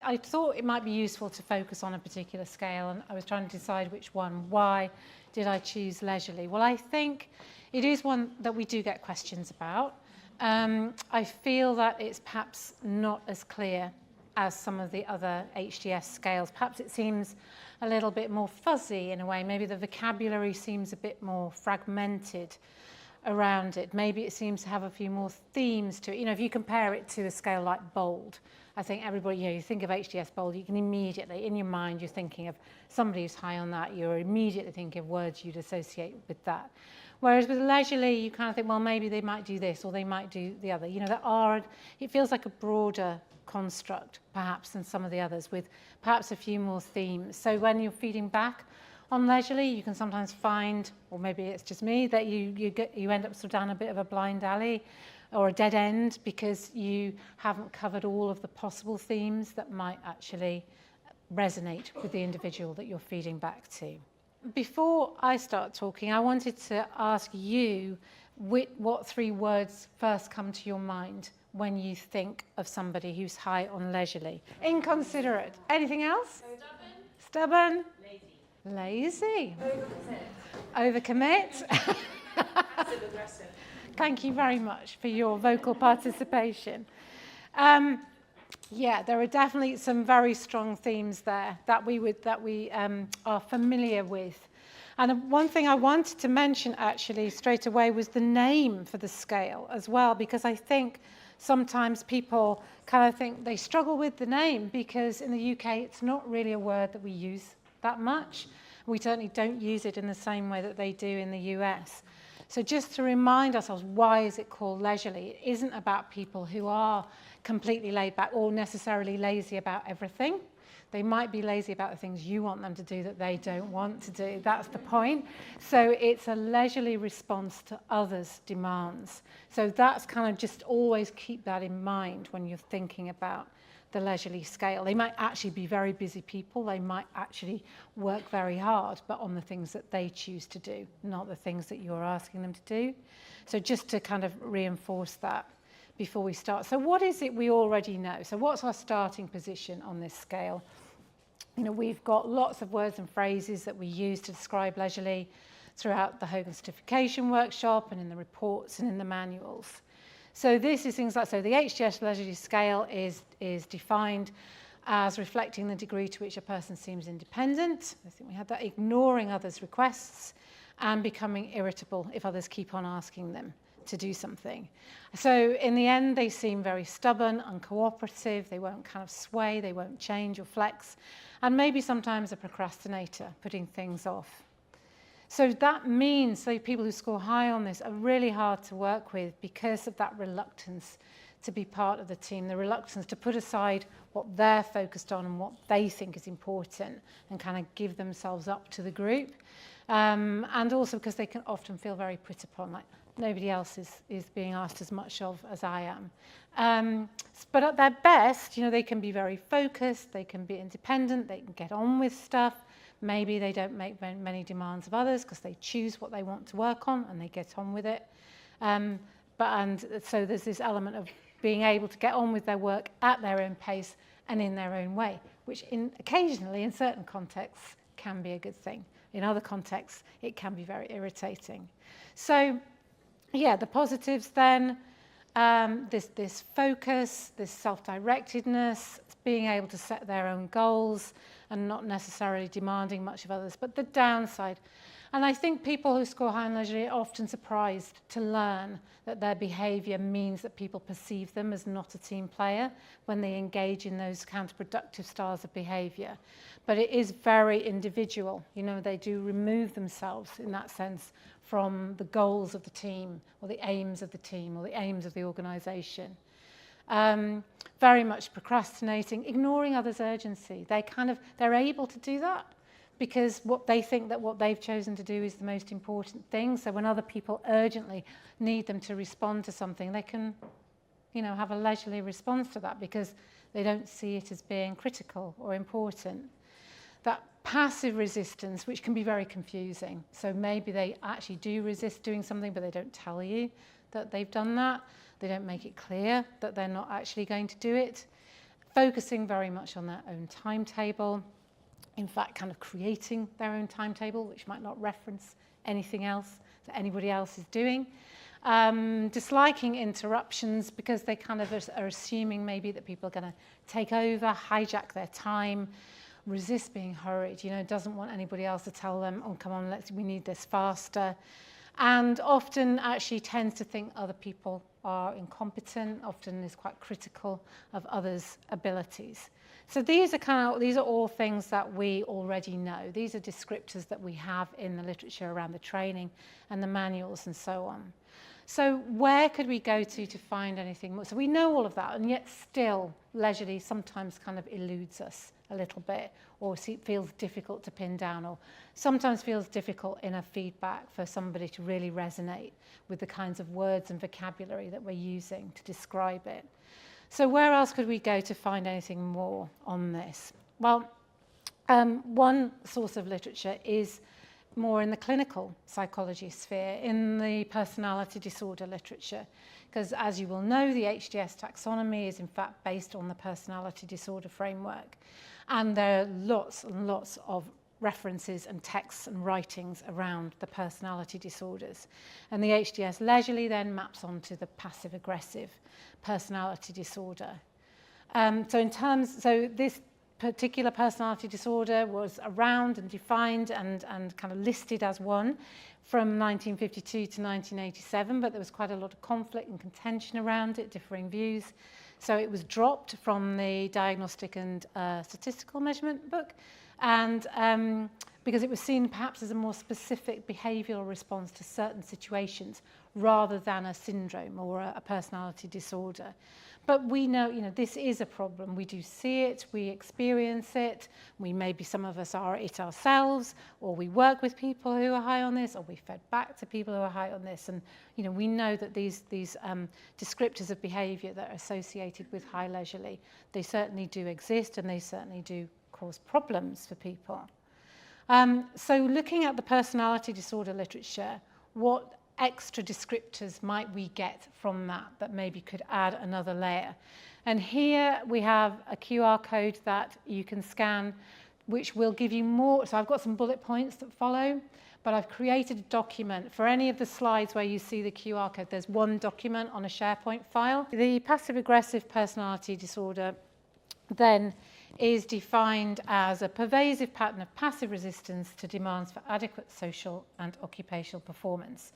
I thought it might be useful to focus on a particular scale, and I was trying to decide which one. Why did I choose leisurely? Well, I think it is one that we do get questions about. I feel that it's perhaps not as clear as some of the other HDS scales. Perhaps it seems a little bit more fuzzy in a way. Maybe the vocabulary seems a bit more fragmented around it. Maybe it seems to have a few more themes to it. You know, if you compare it to a scale like bold, I think everybody, you know, you think of HDS bold, you can immediately, in your mind, you're thinking of somebody who's high on that, you're immediately thinking of words you'd associate with that. Whereas with leisurely, you kind of think, well, maybe they might do this or they might do the other. You know, it feels like a broader construct, perhaps, than some of the others, with perhaps a few more themes. So when you're feeding back on leisurely, you can sometimes find, or maybe it's just me, that you end up sort of down a bit of a blind alley or a dead end because you haven't covered all of the possible themes that might actually resonate with the individual that you're feeding back to. Before I start talking, I wanted to ask you what 3 words first come to your mind when you think of somebody who's high on leisurely. Inconsiderate. Anything else? Stubborn. Lazy. Overcommit. Passive-aggressive. Thank you very much for your vocal participation. Yeah, there are definitely some very strong themes there that we are familiar with. And one thing I wanted to mention actually straight away was the name for the scale as well, because I think sometimes people kind of think they struggle with the name because in the UK it's not really a word that we use that much. We certainly don't use it in the same way that they do in the US. So just to remind ourselves, why is it called leisurely? It isn't about people who are completely laid back or necessarily lazy about everything. They might be lazy about the things you want them to do that they don't want to do. That's the point. So it's a leisurely response to others' demands. So that's kind of just always keep that in mind when you're thinking about the leisurely scale. They might actually be very busy people. They might actually work very hard, but on the things that they choose to do, not the things that you're asking them to do. So just to kind of reinforce that before we start. So what is it we already know? So what's our starting position on this scale? You know, we've got lots of words and phrases that we use to describe leisurely throughout the Hogan certification workshop and in the reports and in the manuals. So this is things like, so the HDS Leisurely Scale is defined as reflecting the degree to which a person seems independent. I think we had that, ignoring others' requests and becoming irritable if others keep on asking them to do something. So in the end, they seem very stubborn, uncooperative, they won't kind of sway, they won't change or flex, and maybe sometimes a procrastinator, putting things off. So that means that people who score high on this are really hard to work with because of that reluctance to be part of the team, the reluctance to put aside what they're focused on and what they think is important and kind of give themselves up to the group. And also because they can often feel very put upon, like nobody else is being asked as much of as I am. But at their best, you know, they can be very focused, they can be independent, they can get on with stuff. Maybe they don't make many demands of others because they choose what they want to work on and they get on with it. So there's this element of being able to get on with their work at their own pace and in their own way, which occasionally in certain contexts can be a good thing. In other contexts, it can be very irritating. So yeah, the positives then, this focus, this self-directedness, being able to set their own goals and not necessarily demanding much of others. But the downside, and I think people who score high in leisurely are often surprised to learn that their behaviour means that people perceive them as not a team player when they engage in those counterproductive styles of behaviour. But it is very individual. You know, they do remove themselves in that sense from the goals of the team or the aims of the team or the aims of the organisation. Very much procrastinating, ignoring others' urgency. They're able to do that because what they've chosen to do is the most important thing. So when other people urgently need them to respond to something, they can, you know, have a leisurely response to that because they don't see it as being critical or important. That passive resistance, which can be very confusing. So maybe they actually do resist doing something, but they don't tell you that they've done that. They don't make it clear that they're not actually going to do it. focusing very much on their own timetable, in fact kind of creating their own timetable, which might not reference anything else that anybody else is doing. Disliking interruptions because they kind of are assuming maybe that people are going to take over, hijack their time, resist being hurried, doesn't want anybody else to tell them, oh, come on, we need this faster. And often actually tends to think other people are incompetent, often is quite critical of others' abilities. So these are all things that we already know. These are descriptors that we have in the literature around the training and the manuals and so on. So where could we go to find anything more? So we know all of that, and yet still leisurely sometimes kind of eludes us a little bit, or feels difficult to pin down, or sometimes feels difficult in a feedback for somebody to really resonate with the kinds of words and vocabulary that we're using to describe it. So where else could we go to find anything more on this? Well, one source of literature is more in the clinical psychology sphere, in the personality disorder literature, because as you will know, the HDS taxonomy is in fact based on the personality disorder framework, and there are lots and lots of references and texts and writings around the personality disorders. And the HDS Leisurely then maps onto the passive-aggressive personality disorder. So this particular personality disorder was around and defined and kind of listed as one from 1952 to 1987, but there was quite a lot of conflict and contention around it, differing views. So it was dropped from the Diagnostic and Statistical Measurement book, and because it was seen perhaps as a more specific behavioural response to certain situations rather than a syndrome or a personality disorder. But we know, this is a problem. We do see it, we experience it. Maybe some of us are it ourselves, or we work with people who are high on this, or we fed back to people who are high on this. And, we know that these descriptors of behaviour that are associated with high leisurely, they certainly do exist, and they certainly do cause problems for people. So looking at the personality disorder literature, what extra descriptors might we get from that maybe could add another layer? And here we have a QR code that you can scan, which will give you more. So I've got some bullet points that follow, but I've created a document. For any of the slides where you see the QR code, there's one document on a SharePoint file. The passive-aggressive personality disorder then is defined as a pervasive pattern of passive resistance to demands for adequate social and occupational performance,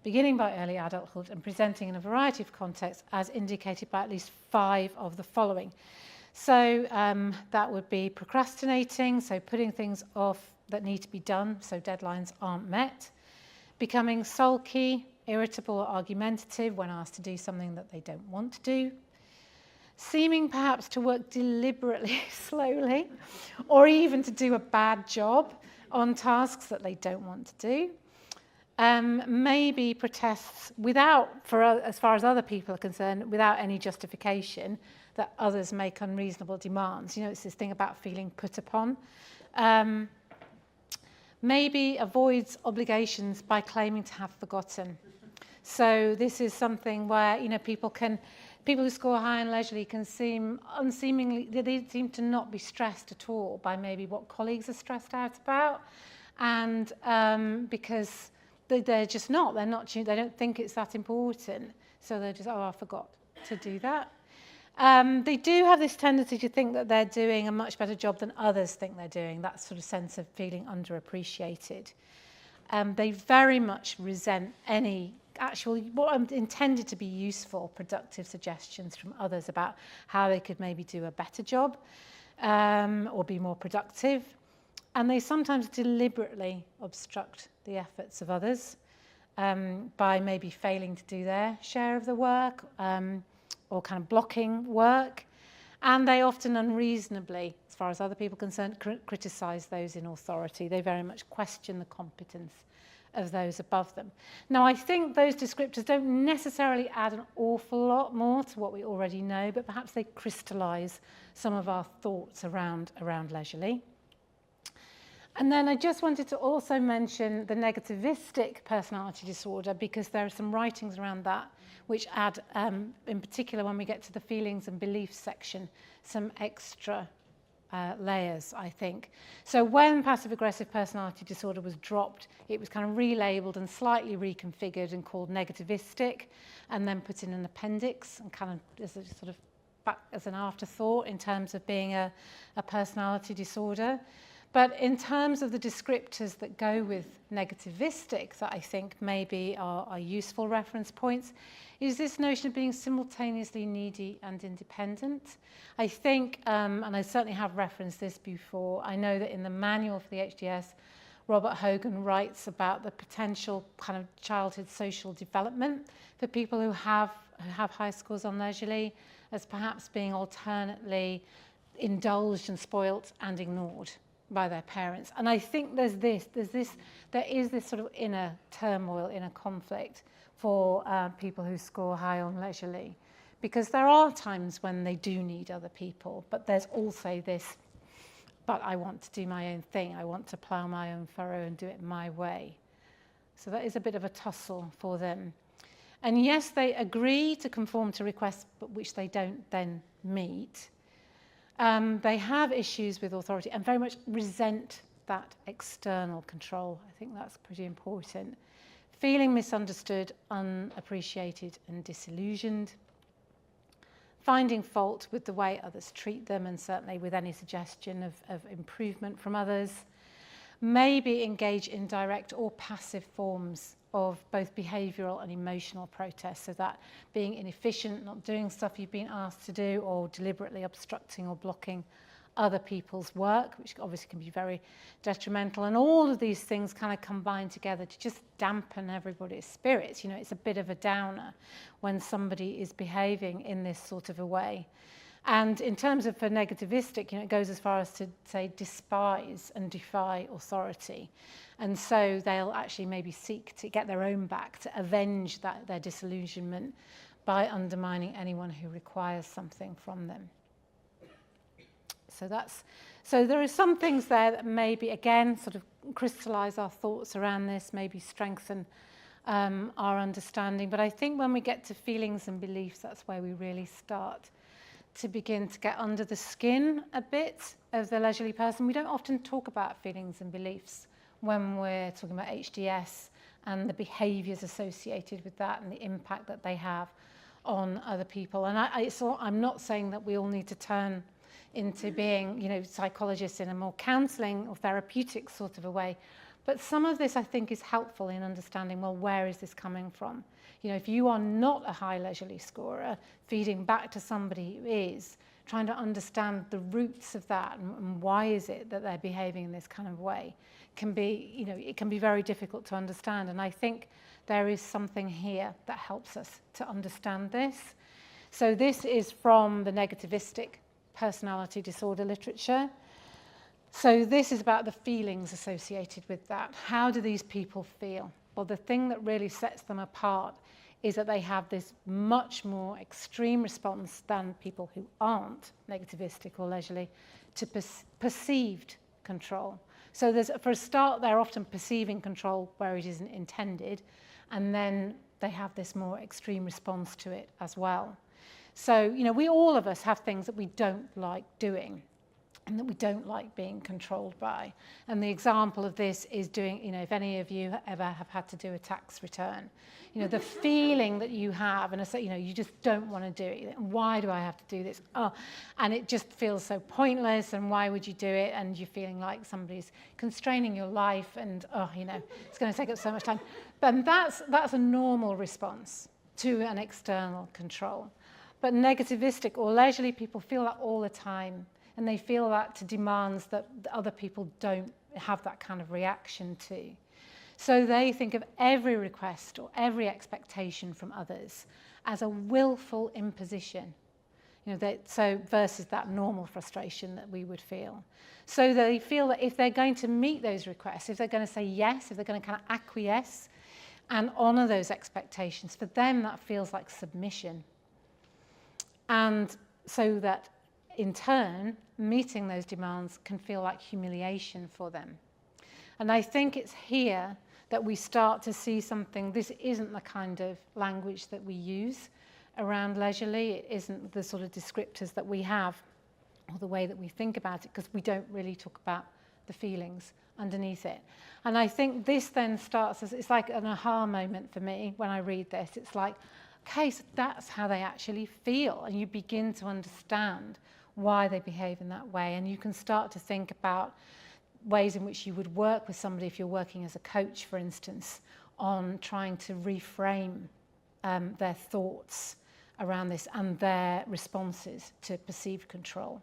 beginning by early adulthood and presenting in a variety of contexts as indicated by at least 5 of the following. So that would be procrastinating, so putting things off that need to be done so deadlines aren't met, becoming sulky, irritable or argumentative when asked to do something that they don't want to do, seeming perhaps to work deliberately slowly, or even to do a bad job on tasks that they don't want to do. Maybe protests as far as other people are concerned, without any justification that others make unreasonable demands. It's this thing about feeling put upon. Maybe avoids obligations by claiming to have forgotten. So this is something where, people who score high and leisurely can they seem to not be stressed at all by maybe what colleagues are stressed out about. And because they're just not, they don't think it's that important. So they're just, I forgot to do that. They do have this tendency to think that they're doing a much better job than others think they're doing, that sort of sense of feeling underappreciated. They very much resent any what intended to be useful, productive suggestions from others about how they could maybe do a better job or be more productive. And they sometimes deliberately obstruct the efforts of others by maybe failing to do their share of the work or kind of blocking work. And they often unreasonably, as far as other people are concerned, criticise those in authority. They very much question the competence of those above them. Now, I think those descriptors don't necessarily add an awful lot more to what we already know, but perhaps they crystallise some of our thoughts around leisurely. And then I just wanted to also mention the negativistic personality disorder, because there are some writings around that which add, in particular when we get to the feelings and beliefs section, some extra layers, I think. So when passive-aggressive personality disorder was dropped, it was kind of relabeled and slightly reconfigured and called negativistic, and then put in an appendix and kind of as a sort of back as an afterthought in terms of being a personality disorder. But in terms of the descriptors that go with negativistic that I think maybe are useful reference points, is this notion of being simultaneously needy and independent. I think, and I certainly have referenced this before, I know that in the manual for the HDS, Robert Hogan writes about the potential kind of childhood social development for people who have high scores on Leisurely as perhaps being alternately indulged and spoilt and ignored by their parents. And I think there is this sort of inner turmoil, inner conflict for people who score high on Leisurely, because there are times when they do need other people, but there's also this, but I want to do my own thing, I want to plough my own furrow and do it my way. So that is a bit of a tussle for them. And yes, they agree to conform to requests, but which they don't then meet. They have issues with authority and very much resent that external control. I think that's pretty important. Feeling misunderstood, unappreciated and disillusioned. Finding fault with the way others treat them, and certainly with any suggestion of improvement from others. Maybe engage in direct or passive forms of both behavioural and emotional protest, so that being inefficient, not doing stuff you've been asked to do, or deliberately obstructing or blocking other people's work, which obviously can be very detrimental. And all of these things kind of combine together to just dampen everybody's spirits. You know, it's a bit of a downer when somebody is behaving in this sort of a way. And in terms of for negativistic, you know, it goes as far as to say despise and defy authority. And so they'll actually maybe seek to get their own back, to avenge their disillusionment by undermining anyone who requires something from them. So there are some things there that maybe, again, sort of crystallize our thoughts around this, maybe strengthen our understanding. But I think when we get to feelings and beliefs, that's where we really start to begin to get under the skin a bit of the leisurely person. We don't often talk about feelings and beliefs when we're talking about HDS and the behaviours associated with that and the impact that they have on other people. And I'm not saying that we all need to turn into being, you know, psychologists in a more counselling or therapeutic sort of a way. But some of this, I think, is helpful in understanding, well, where is this coming from? You know, if you are not a high leisurely scorer, feeding back to somebody who is, trying to understand the roots of that and why is it that they're behaving in this kind of way can be, you know, it can be very difficult to understand. And I think there is something here that helps us to understand this. So this is from the negativistic personality disorder literature. So this is about the feelings associated with that. How do these people feel? Well, the thing that really sets them apart is that they have this much more extreme response than people who aren't negativistic or leisurely to perceived control. So for a start, they're often perceiving control where it isn't intended, and then they have this more extreme response to it as well. So, you know, all of us have things that we don't like doing and that we don't like being controlled by. And the example of this is doing, you know, if any of you ever have had to do a tax return, you know, the feeling that you have, and you know, you just don't want to do it. Why do I have to do this? Oh, and it just feels so pointless, and why would you do it? And you're feeling like somebody's constraining your life, and oh, you know, it's going to take up so much time. But that's a normal response to an external control. But negativistic or leisurely people feel that all the time. And they feel that to demands that other people don't have that kind of reaction to. So they think of every request or every expectation from others as a willful imposition. You know, so versus that normal frustration that we would feel. So they feel that if they're going to meet those requests, if they're going to say yes, if they're going to kind of acquiesce and honour those expectations, for them that feels like submission. And so that in turn, meeting those demands can feel like humiliation for them. And I think it's here that we start to see something. This isn't the kind of language that we use around leisurely. It isn't the sort of descriptors that we have or the way that we think about it, because we don't really talk about the feelings underneath it. And I think this then starts as, it's like an aha moment for me when I read this. It's like, okay, so that's how they actually feel, and you begin to understand why they behave in that way, and you can start to think about ways in which you would work with somebody if you're working as a coach, for instance, on trying to reframe their thoughts around this and their responses to perceived control.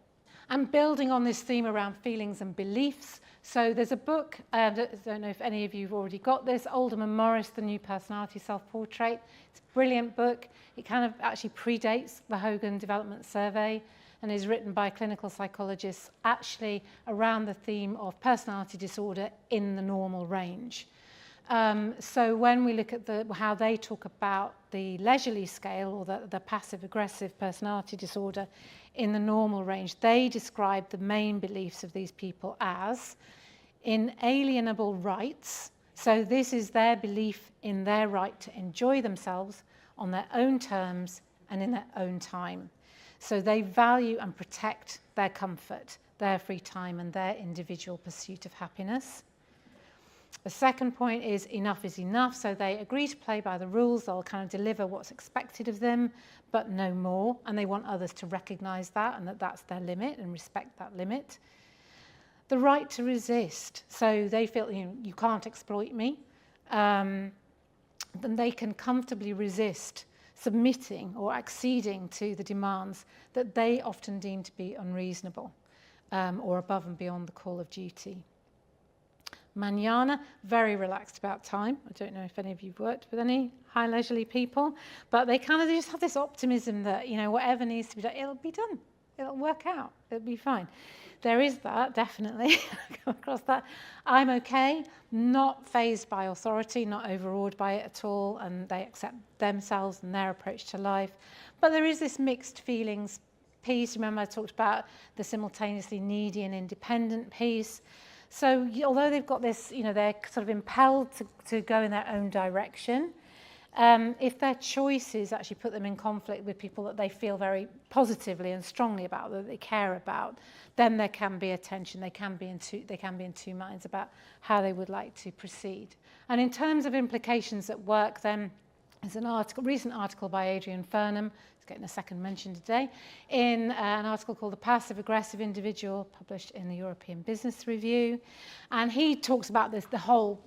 And building on this theme around feelings and beliefs, so there's a book, I don't know if any of you have already got this, Oldham and Morris, The New Personality Self-Portrait. It's a brilliant book. It kind of actually predates the Hogan Development Survey and is written by clinical psychologists actually around the theme of personality disorder in the normal range. So when we look at how they talk about the leisurely scale, or the passive-aggressive personality disorder in the normal range, they describe the main beliefs of these people as inalienable rights. So this is their belief in their right to enjoy themselves on their own terms and in their own time. So they value and protect their comfort, their free time, and their individual pursuit of happiness. The second point is enough is enough. So they agree to play by the rules. They'll kind of deliver what's expected of them, but no more. And they want others to recognize that and that that's their limit and respect that limit. The right to resist. So they feel, you can't exploit me. Then they can comfortably resist submitting or acceding to the demands that they often deem to be unreasonable or above and beyond the call of duty. Mañana, very relaxed about time. I don't know if any of you have worked with any high leisurely people, but they just have this optimism that, whatever needs to be done, it'll be done. It'll work out. It'll be fine. There is that, definitely. I come across that. I'm okay, not fazed by authority, not overawed by it at all, and they accept themselves and their approach to life. But there is this mixed feelings piece. Remember I talked about the simultaneously needy and independent piece. So although they've got this, they're sort of impelled to go in their own direction, if their choices actually put them in conflict with people that they feel very positively and strongly about, that they care about, then there can be a tension. They can be in two minds about how they would like to proceed. And in terms of implications at work, then there's a recent article by Adrian Furnham, it's getting a second mention today, in an article called The Passive-Aggressive Individual, published in the European Business Review. And he talks about the whole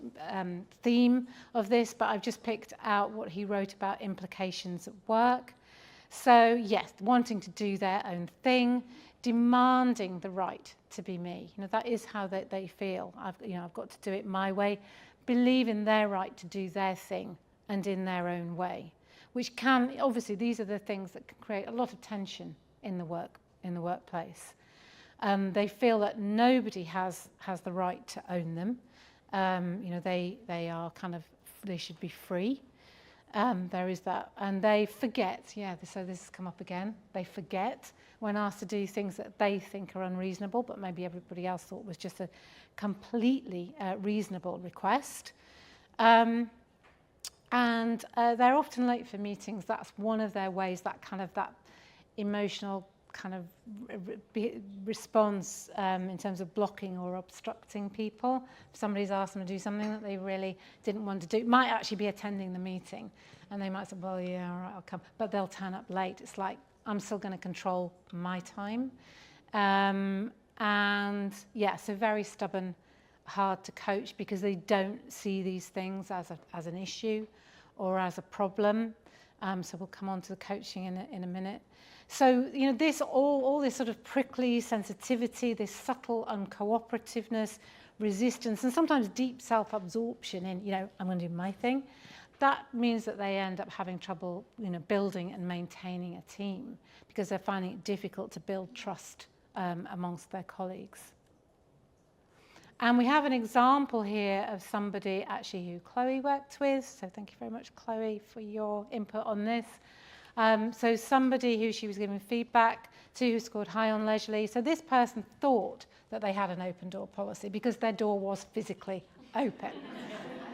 theme of this, but I've just picked out what he wrote about implications at work. So yes, wanting to do their own thing, demanding the right to be me. That is how they feel. I've got to do it my way, believe in their right to do their thing and in their own way, which can, obviously, these are the things that can create a lot of tension in the workplace. They feel that nobody has the right to own them. They are they should be free. There is that, and they forget. So this has come up again. They forget when asked to do things that they think are unreasonable, but maybe everybody else thought was just a completely reasonable request. And they're often late for meetings. That's one of their ways, that emotional response in terms of blocking or obstructing people. If somebody's asked them to do something that they really didn't want to do, it might actually be attending the meeting. And they might say, well, yeah, all right, I'll come. But they'll turn up late. It's like, I'm still going to control my time. So very stubborn, hard to coach because they don't see these things as an issue or as a problem. So we'll come on to the coaching in a minute. So, this all this sort of prickly sensitivity, this subtle uncooperativeness, resistance, and sometimes deep self-absorption in, I'm going to do my thing. That means that they end up having trouble, building and maintaining a team because they're finding it difficult to build trust amongst their colleagues. And we have an example here of somebody actually who Chloe worked with. So thank you very much, Chloe, for your input on this. So somebody who she was giving feedback to who scored high on leisurely. So this person thought that they had an open door policy because their door was physically open.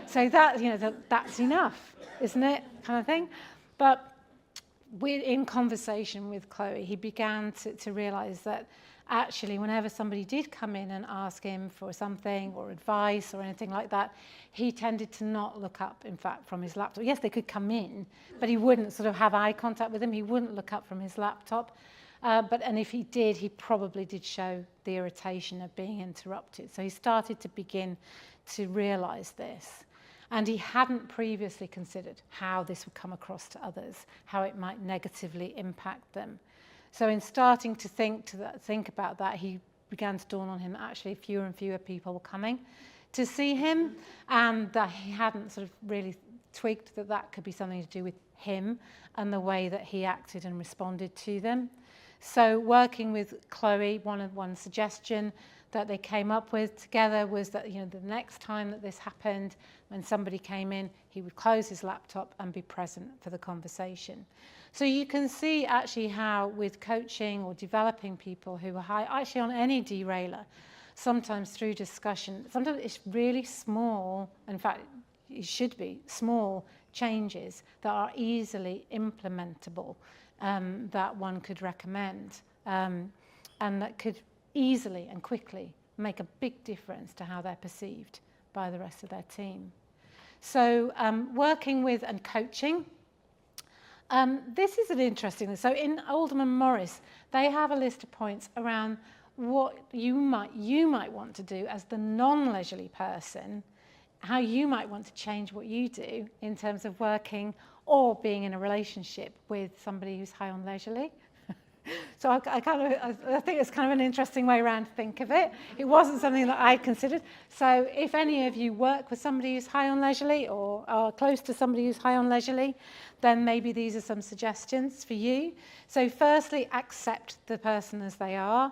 So that, that's enough, isn't it, kind of thing? But in conversation with Chloe, he began to realize that actually whenever somebody did come in and ask him for something or advice or anything like that, he tended to not look up, in fact, from his laptop. Yes, they could come in, but he wouldn't sort of have eye contact with them. He wouldn't look up from his laptop. And if he did, he probably did show the irritation of being interrupted. So he started to begin to realize this. And he hadn't previously considered how this would come across to others, how it might negatively impact them. So in starting to think about that, he began to dawn on him that actually fewer and fewer people were coming to see him, and that he hadn't sort of really twigged that that could be something to do with him and the way that he acted and responded to them. So working with Chloe, one suggestion that they came up with together was that the next time that this happened, when somebody came in, he would close his laptop and be present for the conversation. So you can see actually how with coaching or developing people who are high, actually on any derailer, sometimes through discussion, sometimes it's really small, in fact it should be small changes that are easily implementable, that one could recommend, and that could easily and quickly make a big difference to how they're perceived by the rest of their team. So working with and coaching, this is an interesting thing. So in Oldham and Morris, they have a list of points around what you might want to do as the non-leisurely person, how you might want to change what you do in terms of working or being in a relationship with somebody who's high on leisurely. So I think it's kind of an interesting way around to think of it. It wasn't something that I considered. So if any of you work with somebody who's high on leisurely or are close to somebody who's high on leisurely, then maybe these are some suggestions for you. So firstly, accept the person as they are.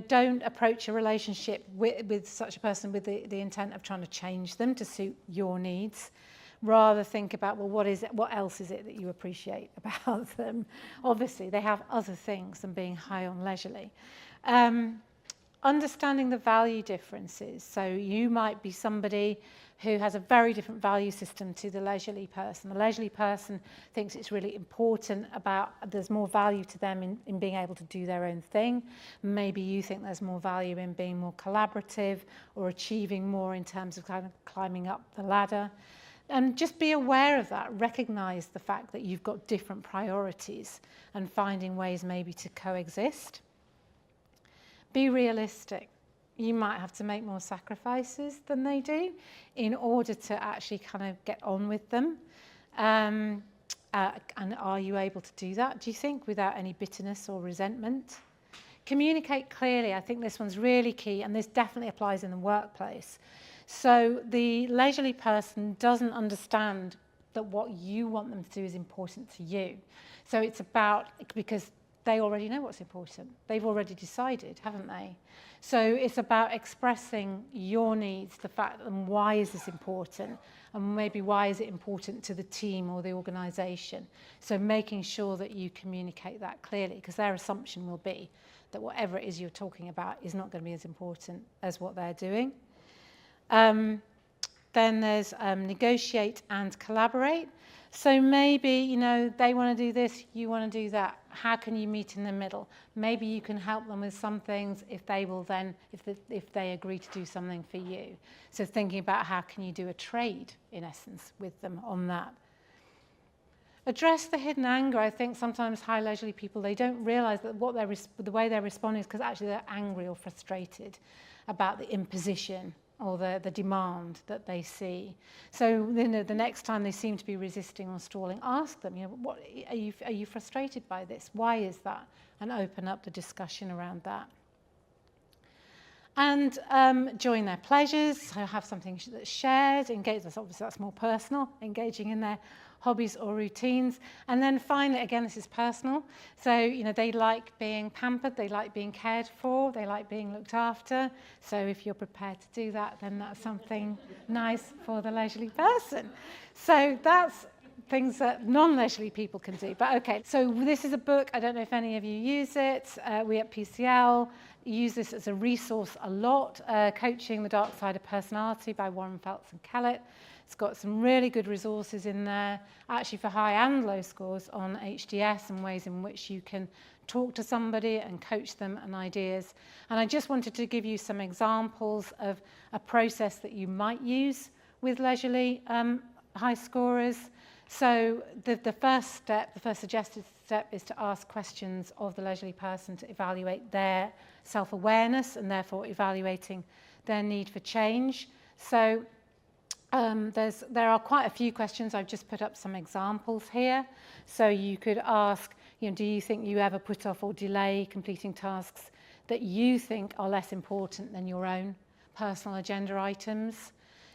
Don't approach a relationship with such a person with the intent of trying to change them to suit your needs. Rather think about, well, what else is it that you appreciate about them? Obviously, they have other things than being high on leisurely. Understanding the value differences. So you might be somebody who has a very different value system to the leisurely person. The leisurely person thinks it's really important there's more value to them in being able to do their own thing. Maybe you think there's more value in being more collaborative or achieving more in terms of kind of climbing up the ladder. And just be aware of that. Recognize the fact that you've got different priorities and finding ways maybe to coexist. Be realistic. You might have to make more sacrifices than they do in order to actually kind of get on with them. And are you able to do that, do you think, without any bitterness or resentment? Communicate clearly. I think this one's really key, and this definitely applies in the workplace. So the leisurely person doesn't understand that what you want them to do is important to you. So it's because they already know what's important. They've already decided, haven't they? So it's about expressing your needs, the fact and why is this important, and maybe why is it important to the team or the organisation. So making sure that you communicate that clearly, because their assumption will be that whatever it is you're talking about is not going to be as important as what they're doing. Then there's negotiate and collaborate. So maybe, they want to do this, you want to do that. How can you meet in the middle? Maybe you can help them with some things if they agree to do something for you. So thinking about how can you do a trade, in essence, with them on that. Address the hidden anger. I think sometimes high leisurely people, they don't realise that the way they're responding is because actually they're angry or frustrated about the imposition or the demand that they see. So the next time they seem to be resisting or stalling, ask them, what are you frustrated by this? Why is that? And open up the discussion around that. And join their pleasures, so have something that's shared, engage, obviously that's more personal, engaging in their hobbies or routines. And then finally, again, this is personal. So, they like being pampered, they like being cared for, they like being looked after. So if you're prepared to do that, then that's something nice for the leisurely person. So that's things that non-leisurely people can do. But okay, so this is a book. I don't know if any of you use it. We at PCL use this as a resource a lot. Coaching the Dark Side of Personality by Warren Felts and Kellett. It's got some really good resources in there, actually for high and low scores on HDS and ways in which you can talk to somebody and coach them and ideas. And I just wanted to give you some examples of a process that you might use with leisurely high scorers. So the first step, the first suggested step, is to ask questions of the leisurely person to evaluate their self-awareness and therefore evaluating their need for change. So there are quite a few questions. I've just put up some examples here. So you could ask, do you think you ever put off or delay completing tasks that you think are less important than your own personal agenda items?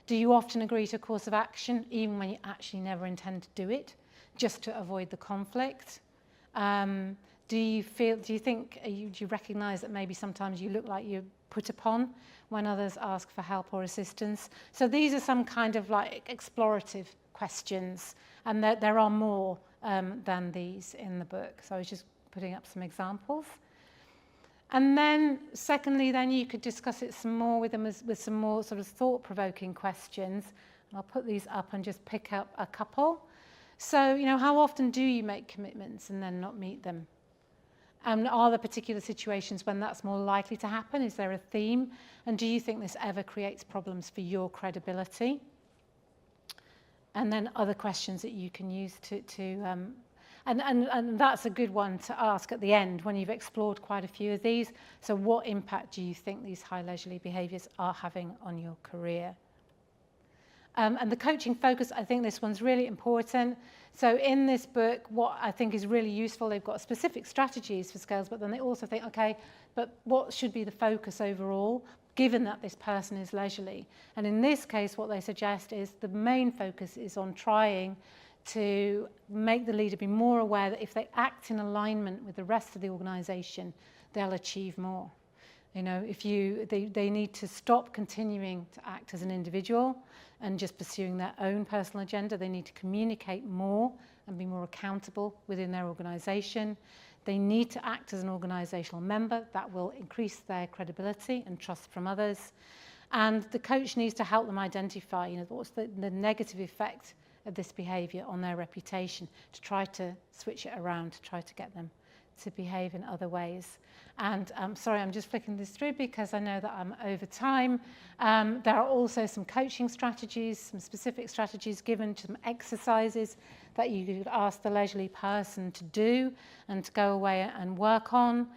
Do you often agree to a course of action, even when you actually never intend to do it, just to avoid the conflict? Do you recognize that maybe sometimes you look like you're put upon when others ask for help or assistance? So these are some kind of like explorative questions, and there are more than these in the book. So I was just putting up some examples. And then, secondly, then you could discuss it some more with them with some more sort of thought-provoking questions. And I'll put these up and just pick up a couple. So, how often do you make commitments and then not meet them? And are there particular situations when that's more likely to happen? Is there a theme? And do you think this ever creates problems for your credibility? And then other questions that you can use and that's a good one to ask at the end when you've explored quite a few of these. So what impact do you think these high leisurely behaviours are having on your career? And the coaching focus, I think this one's really important. So in this book, what I think is really useful, they've got specific strategies for scales, but then they also think, okay, but what should be the focus overall, given that this person is leisurely? And in this case, what they suggest is the main focus is on trying to make the leader be more aware that if they act in alignment with the rest of the organisation, they'll achieve more. They need to stop continuing to act as an individual and just pursuing their own personal agenda. They need to communicate more and be more accountable within their organisation. They need to act as an organisational member. That will increase their credibility and trust from others. And the coach needs to help them identify, what's the negative effect of this behaviour on their reputation, to try to switch it around, to try to get them to behave in other ways. And sorry, I'm just flicking this through because I know that I'm over time. There are also some coaching strategies, some specific strategies given, some exercises that you could ask the leisurely person to do and to go away and work on.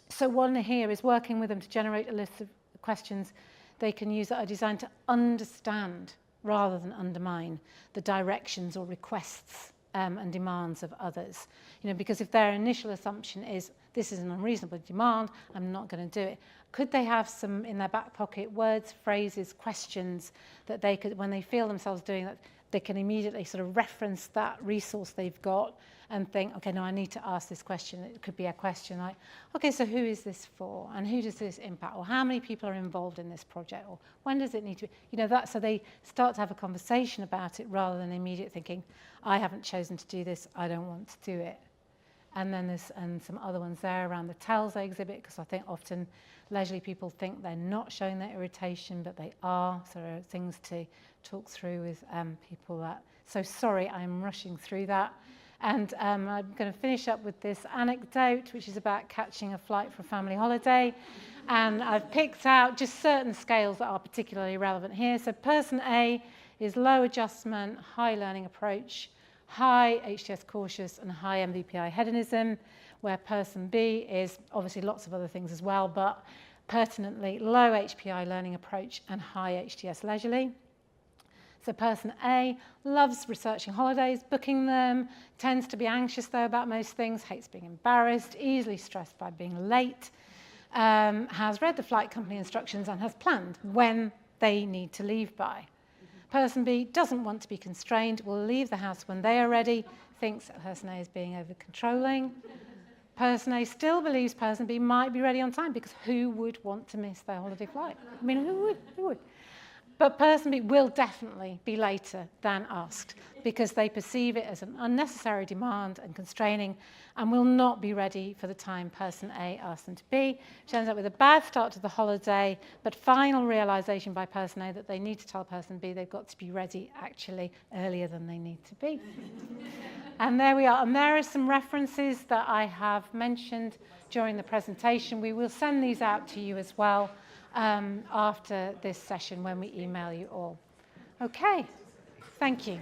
So one here is working with them to generate a list of questions they can use that are designed to understand rather than undermine the directions or requests and demands of others. Because if their initial assumption is, this is an unreasonable demand, I'm not going to do it, could they have some in their back pocket words, phrases, questions that they could, when they feel themselves doing that, they can immediately sort of reference that resource they've got and think, okay, no, I need to ask this question. It could be a question like, okay, so who is this for? And who does this impact? Or how many people are involved in this project? Or when does it need to be? So they start to have a conversation about it rather than immediate thinking, I haven't chosen to do this, I don't want to do it. And then there's some other ones there around the tells they exhibit, because I think often leisurely people think they're not showing their irritation, but they are. So there are things to talk through with people that. So sorry, I'm rushing through that. And I'm going to finish up with this anecdote, which is about catching a flight for a family holiday. And I've picked out just certain scales that are particularly relevant here. So person A is low adjustment, high learning approach, high HDS cautious, and high MVPI hedonism, where person B is obviously lots of other things as well, but pertinently low HPI learning approach and high HDS leisurely. So person A loves researching holidays, booking them, tends to be anxious though about most things, hates being embarrassed, easily stressed by being late, has read the flight company instructions and has planned when they need to leave by. Person B doesn't want to be constrained, will leave the house when they are ready, thinks that person A is being over-controlling. Person A still believes person B might be ready on time, because who would want to miss their holiday flight? I mean, who would? But person B will definitely be later than asked because they perceive it as an unnecessary demand and constraining and will not be ready for the time person A asks them to be, which ends up with a bad start to the holiday, but final realization by person A that they need to tell person B they've got to be ready actually earlier than they need to be. And there we are. And there are some references that I have mentioned during the presentation. We will send these out to you as well after this session when we email you all. Okay, thank you.